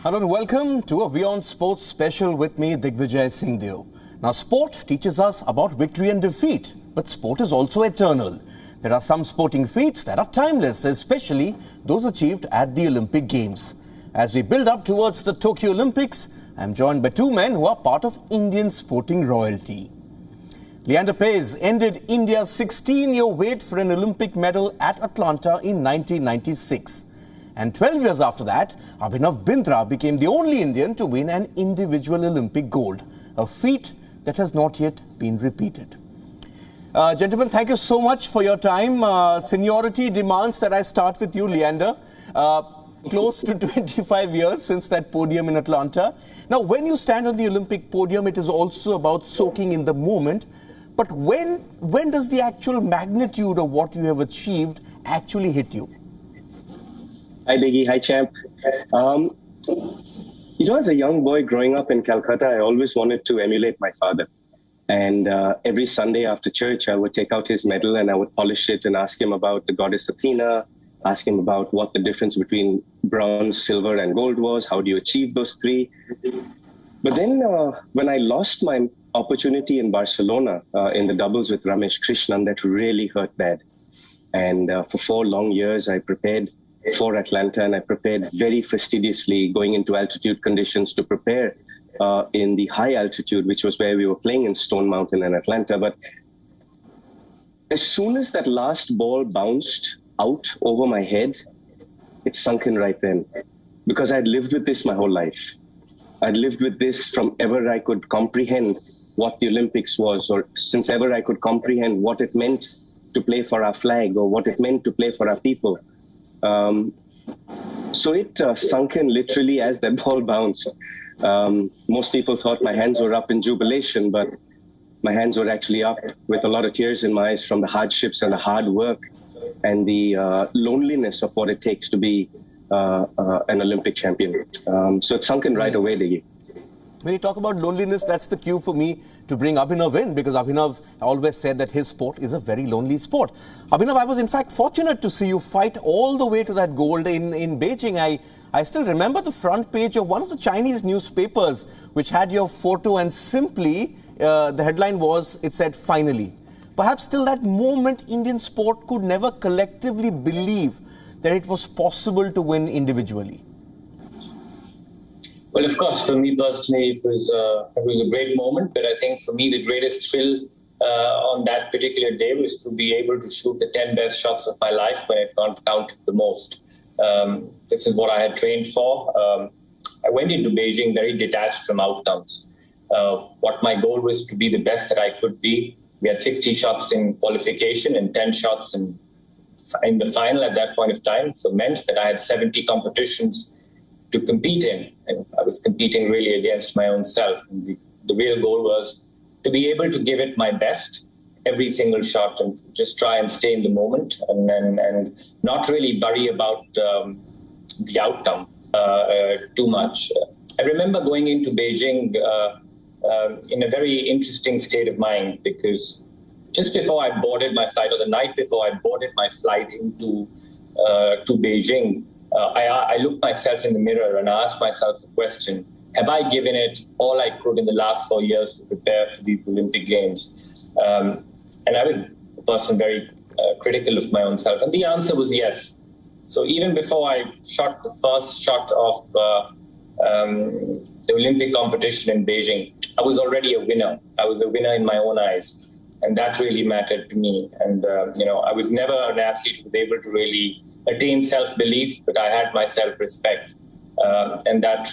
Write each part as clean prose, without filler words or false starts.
Hello and welcome to a WION Sports special with me, Digvijay Singhdeo. Now, sport teaches us about victory and defeat, but sport is also eternal. There are some sporting feats that are timeless, especially those achieved at the Olympic Games. As we build up towards the Tokyo Olympics, I'm joined by two men who are part of Indian sporting royalty. Leander Paes ended India's 16-year wait for an Olympic medal at Atlanta in 1996. And 12 years after that, Abhinav Bindra became the only Indian to win an individual Olympic gold, a feat that has not yet been repeated. Gentlemen, thank you so much for your time. Seniority demands that I start with you, Leander. Close to 25 years since that podium in Atlanta. Now, when you stand on the Olympic podium, it is also about soaking in the moment. But when does the actual magnitude of what you have achieved actually hit you? Hi, Diggy. Hi, champ. As a young boy growing up in Calcutta, I always wanted to emulate my father. And every Sunday after church, I would take out his medal and I would polish it and ask him about the goddess Athena, ask him about what the difference between bronze, silver, and gold was. How do you achieve those three? But then when I lost my opportunity in Barcelona in the doubles with Ramesh Krishnan, that really hurt bad. And for 4 long years, I prepared for Atlanta, and I prepared very fastidiously, going into altitude conditions to prepare in the high altitude, which was where we were playing in Stone Mountain and Atlanta. But as soon as that last ball bounced out over my head, it sunk in right then, because I'd lived with this my whole life. I'd lived with this from ever I could comprehend what the Olympics was, or since ever I could comprehend what it meant to play for our flag or what it meant to play for our people. So it sunk in literally as that ball bounced. Most people thought my hands were up in jubilation, but my hands were actually up with a lot of tears in my eyes from the hardships and the hard work and the loneliness of what it takes to be an Olympic champion. So it sunk in right away, Diggy. When you talk about loneliness, that's the cue for me to bring Abhinav in, because Abhinav always said that his sport is a very lonely sport. Abhinav, I was in fact fortunate to see you fight all the way to that gold in Beijing. I still remember the front page of one of the Chinese newspapers, which had your photo, and simply the headline was, it said, "Finally." Perhaps till that moment, Indian sport could never collectively believe that it was possible to win individually. Well, of course, for me personally, it was a great moment. But I think for me, the greatest thrill on that particular day was to be able to shoot the 10 best shots of my life when it counted the most. This is what I had trained for. I went into Beijing very detached from outcomes. What my goal was to be the best that I could be. We had 60 shots in qualification and 10 shots in the final at that point of time. So it meant that I had 70 competitions to compete in, and I was competing really against my own self. And the real goal was to be able to give it my best every single shot and just try and stay in the moment and not really worry about the outcome too much. I remember going into Beijing in a very interesting state of mind, because just before I boarded my flight, or the night before I boarded my flight into to Beijing, I looked myself in the mirror and asked myself the question, have I given it all I could in the last 4 years to prepare for these Olympic Games? And I was a person very critical of my own self. And the answer was yes. So even before I shot the first shot of the Olympic competition in Beijing, I was already a winner. I was a winner in my own eyes. And that really mattered to me. And, I was never an athlete who was able to really attain self-belief, but I had my self-respect. And that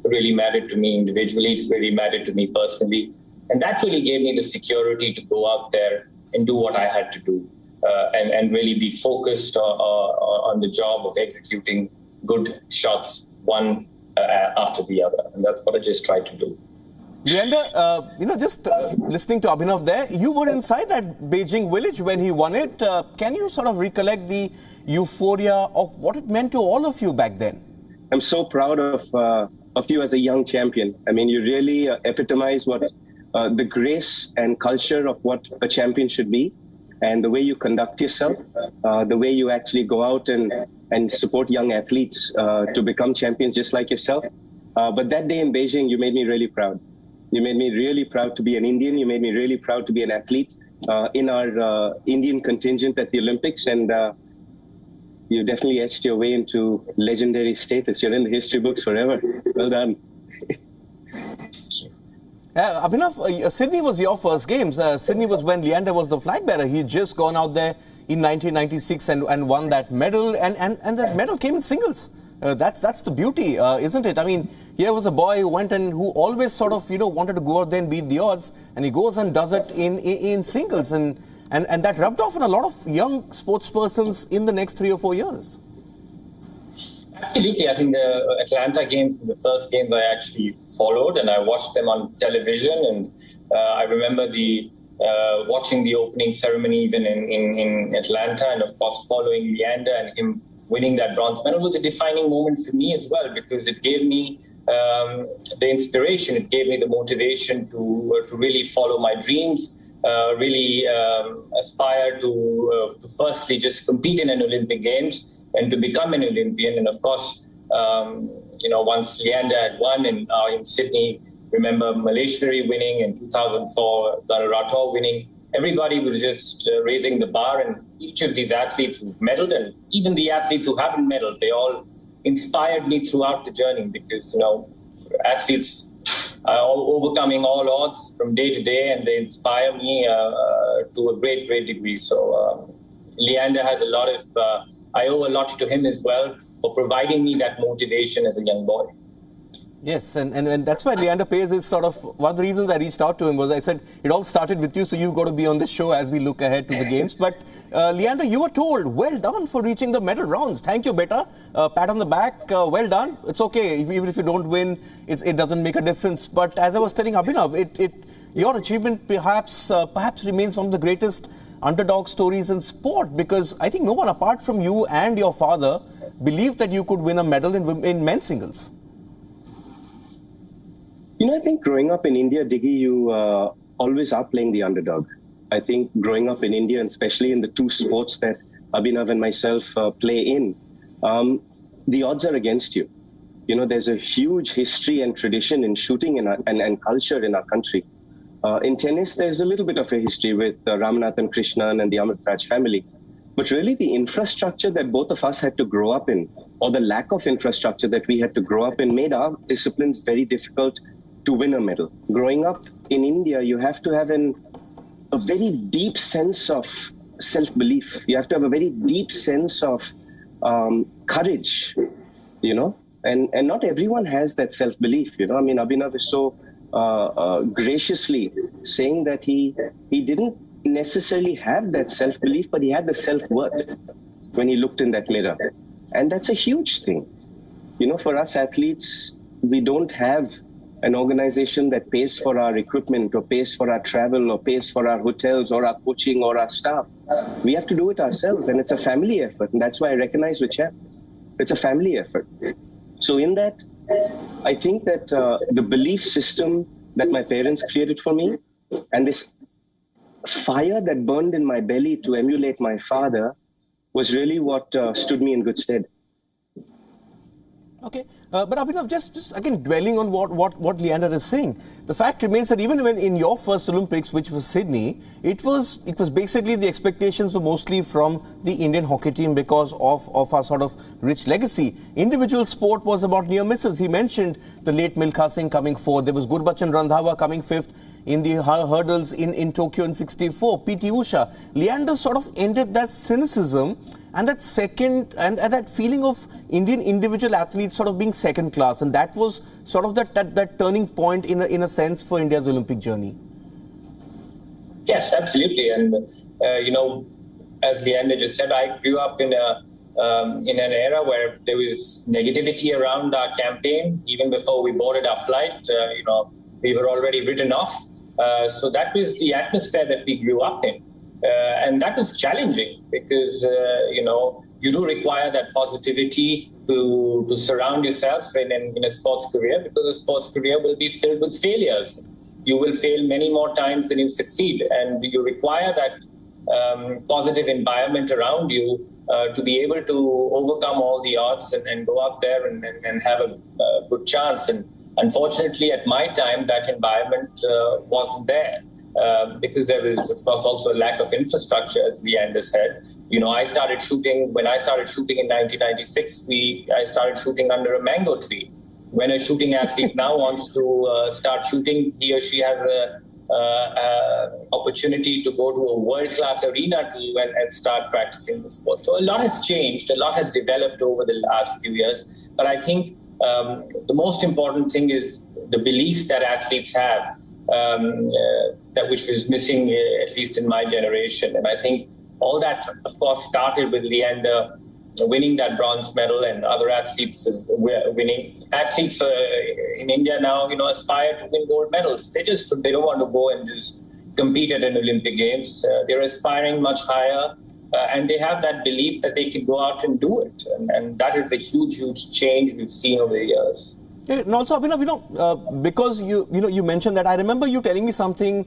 really mattered to me individually, really mattered to me personally. And that really gave me the security to go out there and do what I had to do and really be focused on the job of executing good shots, one after the other. And that's what I just tried to do. Leander, just listening to Abhinav there, you were inside that Beijing village when he won it. Can you sort of recollect the euphoria of what it meant to all of you back then? I'm so proud of you as a young champion. I mean, you really epitomize what the grace and culture of what a champion should be. and the way you conduct yourself, the way you actually go out and and support young athletes to become champions just like yourself. But that day in Beijing, you made me really proud. You made me really proud to be an Indian. You made me really proud to be an athlete in our Indian contingent at the Olympics. And you definitely etched your way into legendary status. You're in the history books forever. Well done. Abhinav, Sydney was your first games. Sydney was when Leander was the flag bearer. He'd just gone out there in 1996 and won that medal. And that medal came in singles. That's the beauty, isn't it? I mean, here was a boy who went and who always sort of, wanted to go out there and beat the odds. And he goes and does it in singles. And that rubbed off on a lot of young sports persons in the next 3 or 4 years. Absolutely. I think the Atlanta games, the first games I actually followed, and I watched them on television. And I remember watching the opening ceremony even in Atlanta, and of course following Leander and him winning that bronze medal was a defining moment for me as well, because it gave me the inspiration, it gave me the motivation to really follow my dreams, really aspire to firstly just compete in an Olympic Games and to become an Olympian. And of course, once Leander had won in Sydney, remember Malaysia winning in 2004, Gaurav Rathore winning, everybody was just raising the bar, and each of these athletes who've medaled, and even the athletes who haven't medaled, they all inspired me throughout the journey, because, athletes are overcoming all odds from day to day, and they inspire me to a great, great degree. So Leander has a lot of, I owe a lot to him as well for providing me that motivation as a young boy. Yes, and that's why Leander Paes is sort of one of the reasons I reached out to him was I said, it all started with you, so you've got to be on this show as we look ahead to the games. But Leander, you were told, well done for reaching the medal rounds. Thank you, beta. Pat on the back, well done. It's okay, even if you don't win, it doesn't make a difference. But as I was telling Abhinav, your achievement perhaps remains one of the greatest underdog stories in sport, because I think no one apart from you and your father believed that you could win a medal in men's singles. I think growing up in India, Diggy, you always are playing the underdog. I think growing up in India, and especially in the two sports that Abhinav and myself play in, the odds are against you. There's a huge history and tradition in shooting and culture in our country. In tennis, there's a little bit of a history with Ramanathan Krishnan and the Amrit Raj family. But really, the infrastructure that both of us had to grow up in, or the lack of infrastructure that we had to grow up in, made our disciplines very difficult to win a medal. Growing up in India, you have to have a very deep sense of self-belief. You have to have a very deep sense of courage, and not everyone has that self-belief. Abhinav is so graciously saying that he didn't necessarily have that self-belief, but he had the self-worth when he looked in that mirror. And that's a huge thing. For us athletes, we don't have an organization that pays for our equipment or pays for our travel or pays for our hotels or our coaching or our staff. We have to do it ourselves, and it's a family effort. And that's why I recognize with Champ. It's a family effort. So in that, I think that the belief system that my parents created for me, and this fire that burned in my belly to emulate my father, was really what stood me in good stead. Okay, but Abhinav, just again dwelling on what Leander is saying, the fact remains that even when in your first Olympics, which was Sydney, it was basically the expectations were mostly from the Indian hockey team because of our sort of rich legacy. Individual sport was about near misses. He mentioned the late Milkha Singh coming fourth. There was Gurbachan Randhawa coming fifth in the hurdles in Tokyo in '64. P.T. Usha. Leander sort of ended that cynicism and that that feeling of Indian individual athletes sort of being second class, and that was sort of that turning point in a sense for India's Olympic journey. Yes, absolutely, and as Leander just said, I grew up in an era where there was negativity around our campaign. Even before we boarded our flight, we were already written off. So that was the atmosphere that we grew up in. And that was challenging because, you do require that positivity to surround yourself in a sports career, because a sports career will be filled with failures. You will fail many more times than you succeed. And you require that positive environment around you to be able to overcome all the odds and go out there and have a good chance. And unfortunately, at my time, that environment wasn't there. Because there was, of course, also a lack of infrastructure, as Leander said. When I started shooting in 1996, I started shooting under a mango tree. When a shooting athlete now wants to start shooting, he or she has a opportunity to go to a world-class arena and start practicing the sport. So a lot has changed, a lot has developed over the last few years. But I think the most important thing is the belief that athletes have, that which was missing, at least in my generation. And I think all that, of course, started with Leander winning that bronze medal and other athletes winning. Athletes in India now, aspire to win gold medals. They don't want to go and just compete at an Olympic Games. They're aspiring much higher, and they have that belief that they can go out and do it. And that is a huge, huge change we've seen over the years. Yeah, and also, Abhinav, because you mentioned that, I remember you telling me something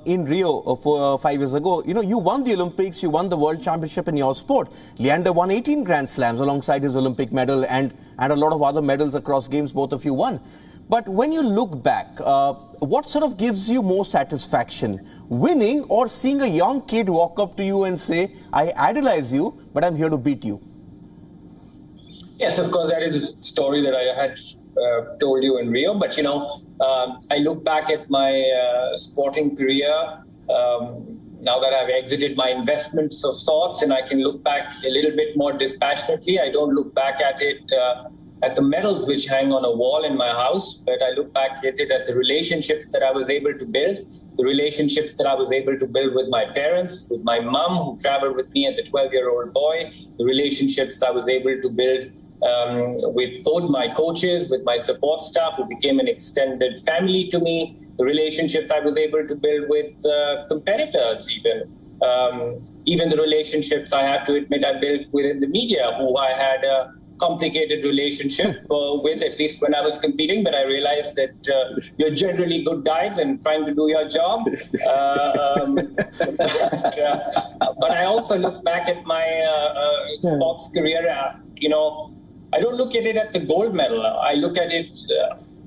in Rio 5 years ago. You won the Olympics, you won the World Championship in your sport. Leander won 18 Grand Slams alongside his Olympic medal and a lot of other medals across games both of you won. But when you look back, what sort of gives you more satisfaction? Winning or seeing a young kid walk up to you and say, I idolize you, but I'm here to beat you? Yes, of course, that is a story that I had told you in Rio. But, I look back at my sporting career now that I've exited my investments of sorts, and I can look back a little bit more dispassionately. I don't look back at it at the medals which hang on a wall in my house, but I look back at it at the relationships that I was able to build, the relationships that I was able to build with my parents, with my mom who traveled with me as a 12-year-old boy, the relationships I was able to build with both my coaches, with my support staff who became an extended family to me, the relationships I was able to build with competitors even the relationships I have to admit I built within the media, who I had a complicated relationship with, at least when I was competing, but I realized that you're generally good guys and trying to do your job. But I also look back at my sports career, I don't look at it at the gold medal. I look at it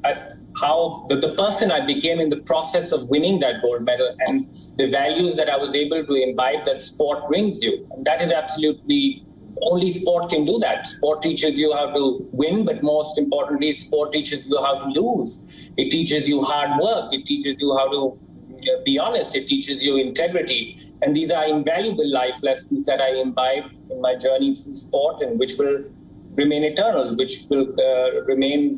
at how the person I became in the process of winning that gold medal and the values that I was able to imbibe that sport brings you. And that is absolutely, only sport can do that. Sport teaches you how to win, but most importantly, sport teaches you how to lose. It teaches you hard work. It teaches you how to be honest. It teaches you integrity. And these are invaluable life lessons that I imbibe in my journey through sport, and which will remain eternal, which will remain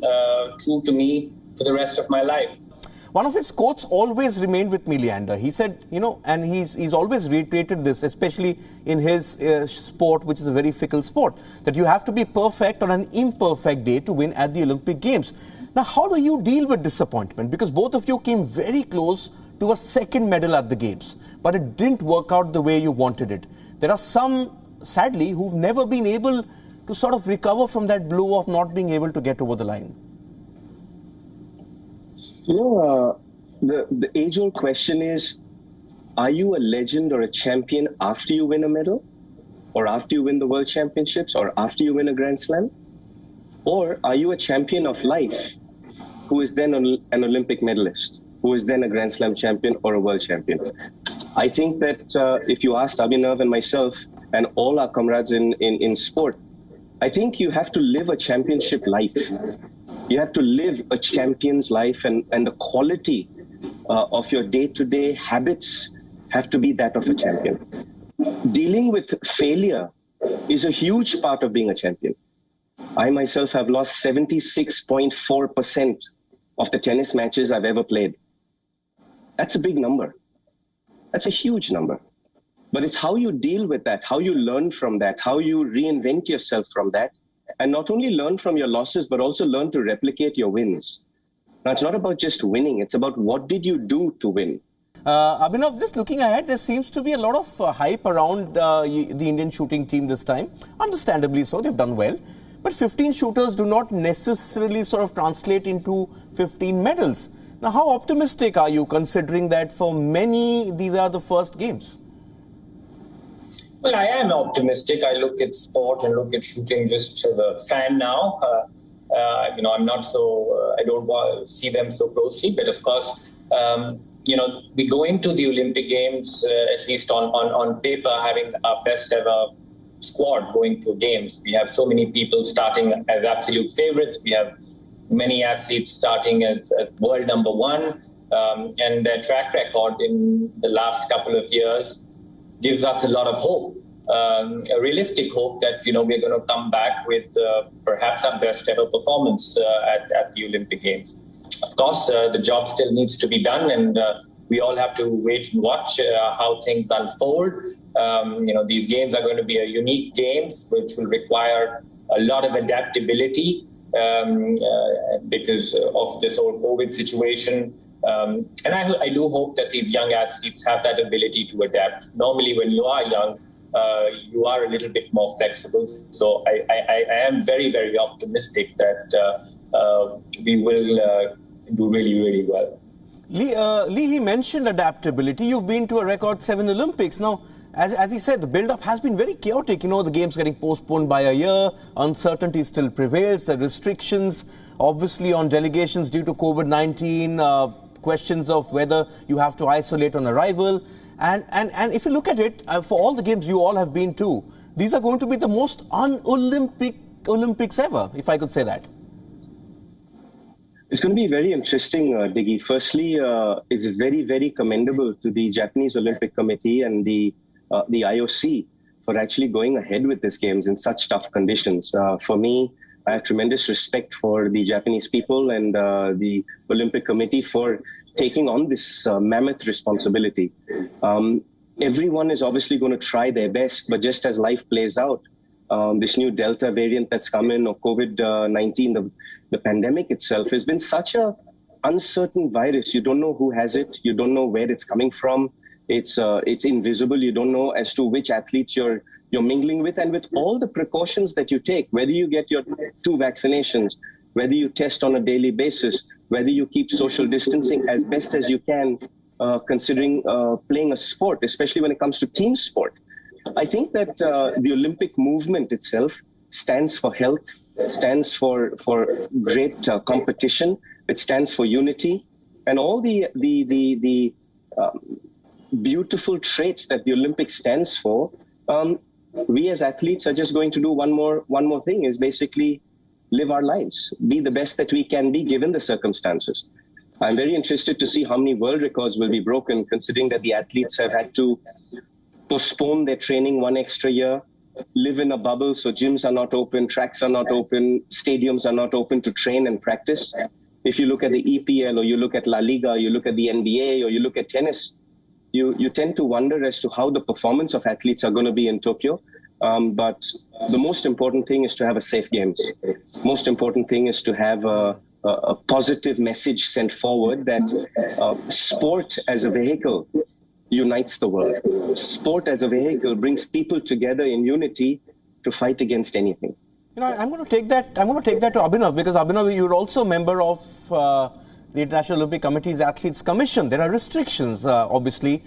true to me for the rest of my life. One of his quotes always remained with me, Leander. He said, and he's always reiterated this, especially in his sport, which is a very fickle sport, that you have to be perfect on an imperfect day to win at the Olympic Games. Now, how do you deal with disappointment? Because both of you came very close to a second medal at the Games, but it didn't work out the way you wanted it. There are some, sadly, who've never been able to sort of recover from that blow of not being able to get over the line. The age-old question is, are you a legend or a champion after you win a medal? Or after you win the World Championships? Or after you win a Grand Slam? Or are you a champion of life who is then an Olympic medalist, who is then a Grand Slam champion or a world champion? I think that if you asked Abhinav and myself and all our comrades in sport, I think you have to live a championship life. You have to live a champion's life, and the quality of your day-to-day habits have to be that of a champion. Dealing with failure is a huge part of being a champion. I myself have lost 76.4% of the tennis matches I've ever played. That's a big number. That's a huge number. But it's how you deal with that, how you learn from that, how you reinvent yourself from that, and not only learn from your losses, but also learn to replicate your wins. Now, it's not about just winning. It's about what did you do to win. Abhinav, just looking ahead, there seems to be a lot of hype around the Indian shooting team this time. Understandably so, they've done well. But 15 shooters do not necessarily sort of translate into 15 medals. Now, how optimistic are you, considering that for many, these are the first games? Well, I am optimistic. I look at sport and look at shooting just as a fan now. I'm not so, I don't want to see them so closely, but of course, we go into the Olympic Games, at least on paper, having our best ever squad going to games. We have so many people starting as absolute favorites. We have many athletes starting as world number one. And their track record in the last couple of years gives us a lot of hope, a realistic hope that, we're going to come back with perhaps our best ever performance at the Olympic Games. Of course, the job still needs to be done, and we all have to wait and watch how things unfold. These games are going to be a unique games, which will require a lot of adaptability because of this whole COVID situation. And I do hope that these young athletes have that ability to adapt. Normally, when you are young, you are a little bit more flexible. So I am very, very optimistic that we will do really, really well. Lee, he mentioned adaptability. You've been to a record 7 Olympics. Now, as he said, the build-up has been very chaotic. The games getting postponed by a year. Uncertainty still prevails. The restrictions, obviously, on delegations due to COVID-19. Questions of whether you have to isolate on arrival. And if you look at it, for all the games you all have been to, these are going to be the most un-Olympic Olympics ever, if I could say that. It's going to be very interesting, Diggy. Firstly, it's very, very commendable to the Japanese Olympic Committee and the IOC for actually going ahead with these games in such tough conditions. For me, I have tremendous respect for the Japanese people and the Olympic Committee for taking on this mammoth responsibility. Everyone is obviously going to try their best, but just as life plays out, this new Delta variant that's come in, or COVID-19, the pandemic itself has been such a uncertain virus. You don't know who has it. You don't know where it's coming from. It's invisible. You don't know as to which athletes you're mingling with, and with all the precautions that you take, whether you get your 2 vaccinations, whether you test on a daily basis, whether you keep social distancing as best as you can, considering playing a sport, especially when it comes to team sport. I think that the Olympic movement itself stands for health, stands for great competition, it stands for unity, and all the beautiful traits that the Olympics stands for. We as athletes are just going to do one more thing, is basically live our lives, be the best that we can be given the circumstances. I'm very interested to see how many world records will be broken, considering that the athletes have had to postpone their training 1 extra year, live in a bubble, so gyms are not open, tracks are not open, stadiums are not open to train and practice. If you look at the EPL, or you look at La Liga, you look at the NBA, or you look at tennis, you tend to wonder as to how the performance of athletes are going to be in Tokyo. But the most important thing is to have a safe games. Most important thing is to have a positive message sent forward that sport as a vehicle unites the world. Sport as a vehicle brings people together in unity to fight against anything. I'm going to take that to Abhinav, because Abhinav, you're also a member of the International Olympic Committee's Athletes Commission. There are restrictions, obviously.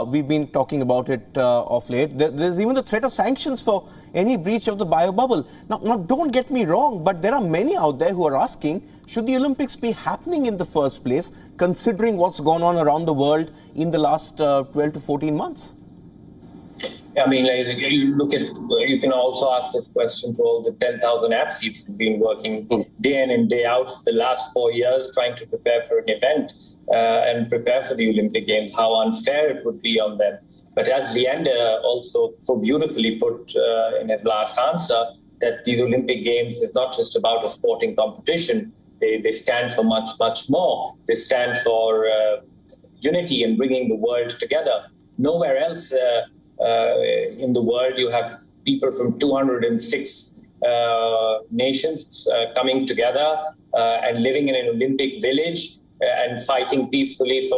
We've been talking about it of late. There's even the threat of sanctions for any breach of the bio bubble. Now, don't get me wrong, but there are many out there who are asking, should the Olympics be happening in the first place, considering what's gone on around the world in the last 12 to 14 months? I mean, you can also ask this question to all the 10,000 athletes who've been working day in and day out for the last 4 years trying to prepare for an event and prepare for the Olympic Games, how unfair it would be on them. But as Leander also so beautifully put in his last answer, that these Olympic Games is not just about a sporting competition. They stand for much, much more. They stand for unity and bringing the world together. Nowhere else in the world you have people from 206 nations coming together and living in an Olympic village and fighting peacefully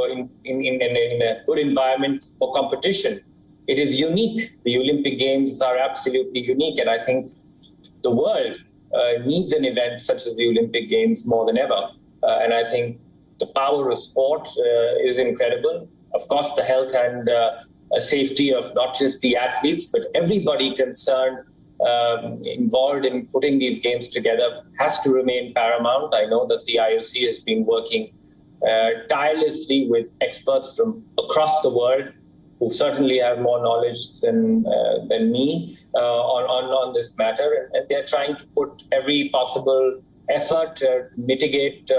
in a good environment for competition. It is unique. The Olympic Games are absolutely unique, and I think the world needs an event such as the Olympic Games more than ever. And I think the power of sport is incredible. Of course, the health and safety of not just the athletes, but everybody concerned, involved in putting these games together has to remain paramount. I know that the IOC has been working tirelessly with experts from across the world who certainly have more knowledge than me on this matter. And they're trying to put every possible effort to mitigate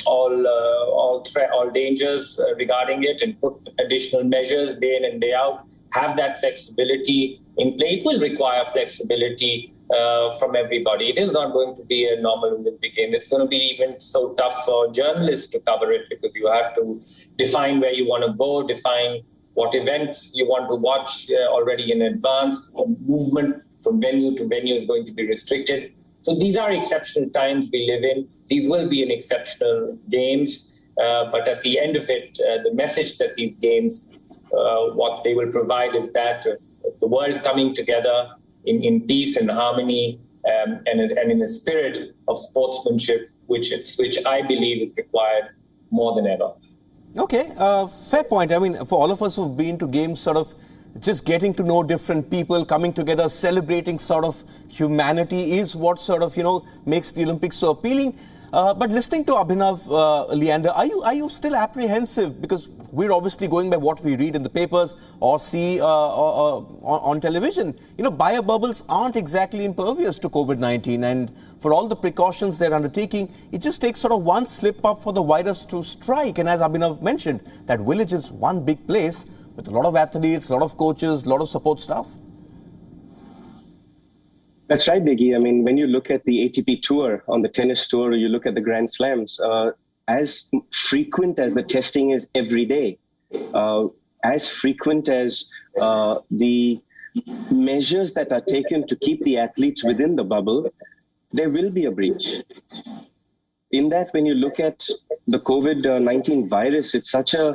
all dangers regarding it and put additional measures day in and day out, have that flexibility in play. It will require flexibility from everybody. It is not going to be a normal Olympic game. It's going to be even so tough for journalists to cover it because you have to define where you want to go, define what events you want to watch already in advance. Movement from venue to venue is going to be restricted. So these are exceptional times we live in. These will be an exceptional games. But at the end of it, the message that these games, what they will provide is that of the world coming together in peace and harmony and in a spirit of sportsmanship, which I believe is required more than ever. Okay, fair point. I mean, for all of us who've been to games, sort of just getting to know different people, coming together, celebrating sort of humanity is what sort of, makes the Olympics so appealing. But listening to Abhinav, Leander, are you still apprehensive? Because we're obviously going by what we read in the papers or see on television. Bio-bubbles aren't exactly impervious to COVID-19. And for all the precautions they're undertaking, it just takes sort of one slip up for the virus to strike. And as Abhinav mentioned, that village is one big place with a lot of athletes, a lot of coaches, a lot of support staff. That's right, Diggy. I mean, when you look at the ATP Tour, on the tennis tour, or you look at the Grand Slams, as frequent as the testing is every day, as frequent as the measures that are taken to keep the athletes within the bubble, there will be a breach. In that, when you look at the COVID-19 virus, it's such a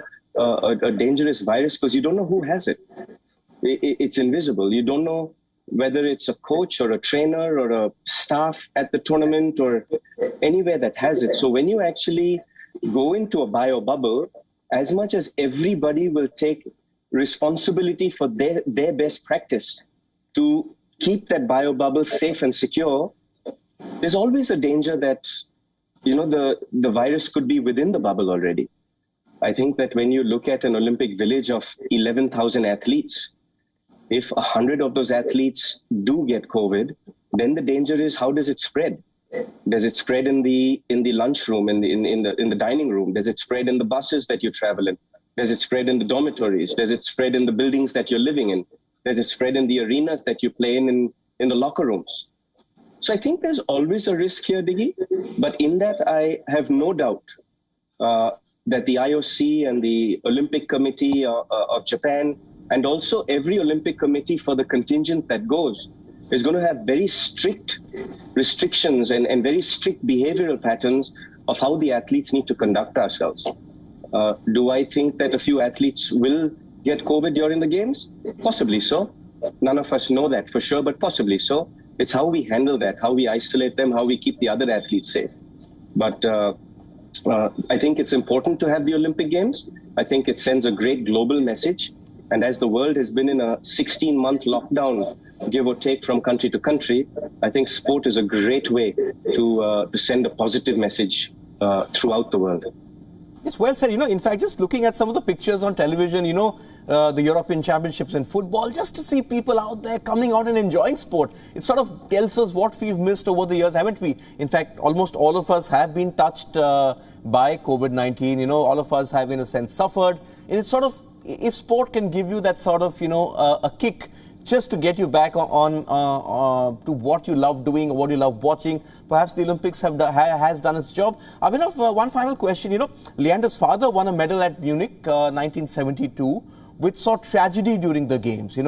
dangerous virus because you don't know who has it. It's invisible. You don't know whether it's a coach or a trainer or a staff at the tournament or anywhere that has it. So when you actually go into a bio bubble, as much as everybody will take responsibility for their best practice to keep that bio bubble safe and secure, there's always a danger that, the virus could be within the bubble already. I think that when you look at an Olympic village of 11,000 athletes, if 100 of those athletes do get COVID, then the danger is, how does it spread? Does it spread in the lunchroom, in the dining room? Does it spread in the buses that you travel in? Does it spread in the dormitories? Does it spread in the buildings that you're living in? Does it spread in the arenas that you play in the locker rooms? So I think there's always a risk here, Diggy. But in that, I have no doubt that the IOC and the Olympic Committee of Japan, and also every Olympic committee for the contingent that goes, is going to have very strict restrictions and very strict behavioral patterns of how the athletes need to conduct ourselves. Do I think that a few athletes will get COVID during the games? Possibly so. None of us know that for sure, but possibly so. It's how we handle that, how we isolate them, how we keep the other athletes safe. But I think it's important to have the Olympic Games. I think it sends a great global message. And as the world has been in a 16-month lockdown, give or take from country to country, I think sport is a great way to send a positive message throughout the world. It's well said. In fact, just looking at some of the pictures on television, the European Championships in football, just to see people out there coming out and enjoying sport, it sort of tells us what we've missed over the years, haven't we? In fact, almost all of us have been touched by COVID-19. All of us have, in a sense, suffered. And it's sort of, if sport can give you that sort of, a kick just to get you back on to what you love doing or what you love watching, perhaps the Olympics has done its job. Abhinav, one final question. Leander's father won a medal at Munich 1972, which saw tragedy during the games.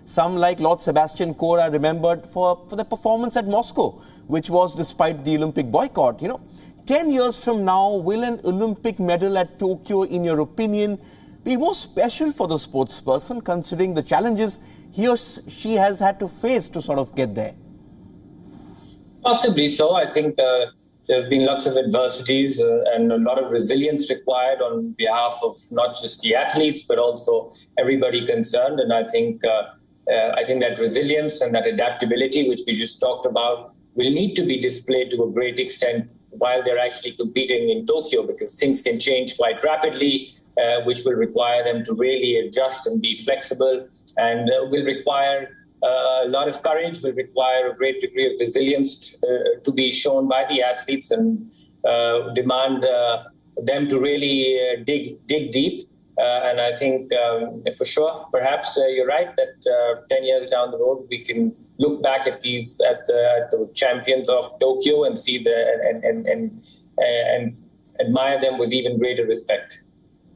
Some like Lord Sebastian Coe are remembered for the performance at Moscow, which was despite the Olympic boycott. 10 years from now, will an Olympic medal at Tokyo, in your opinion, be more special for the sports person, considering the challenges he or she has had to face to sort of get there? Possibly so. I think there have been lots of adversities and a lot of resilience required on behalf of not just the athletes, but also everybody concerned. And I think that resilience and that adaptability, which we just talked about, will need to be displayed to a great extent while they're actually competing in Tokyo, because things can change quite rapidly, which will require them to really adjust and be flexible, and will require a lot of courage, will require a great degree of resilience to be shown by the athletes, and demand them to really dig deep. And I think for sure, perhaps you're right that 10 years down the road, we can look back at the champions of Tokyo and see and admire them with even greater respect.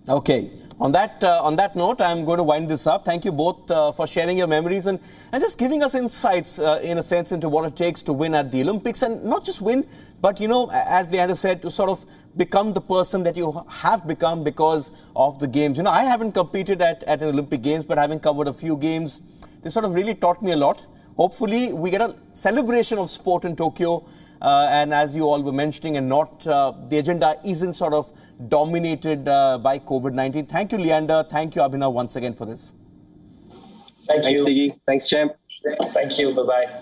Okay. On that note, I'm going to wind this up. Thank you both for sharing your memories and just giving us insights, in a sense, into what it takes to win at the Olympics. And not just win, but, as Leander said, to sort of become the person that you have become because of the games. I haven't competed at an Olympic Games, but having covered a few games, they sort of really taught me a lot. Hopefully, we get a celebration of sport in Tokyo. And as you all were mentioning, and not the agenda isn't sort of dominated by COVID-19. Thank you, Leander. Thank you, Abhinav, once again for this. Thanks, Diggy. Thanks, champ. Thank you. Bye-bye.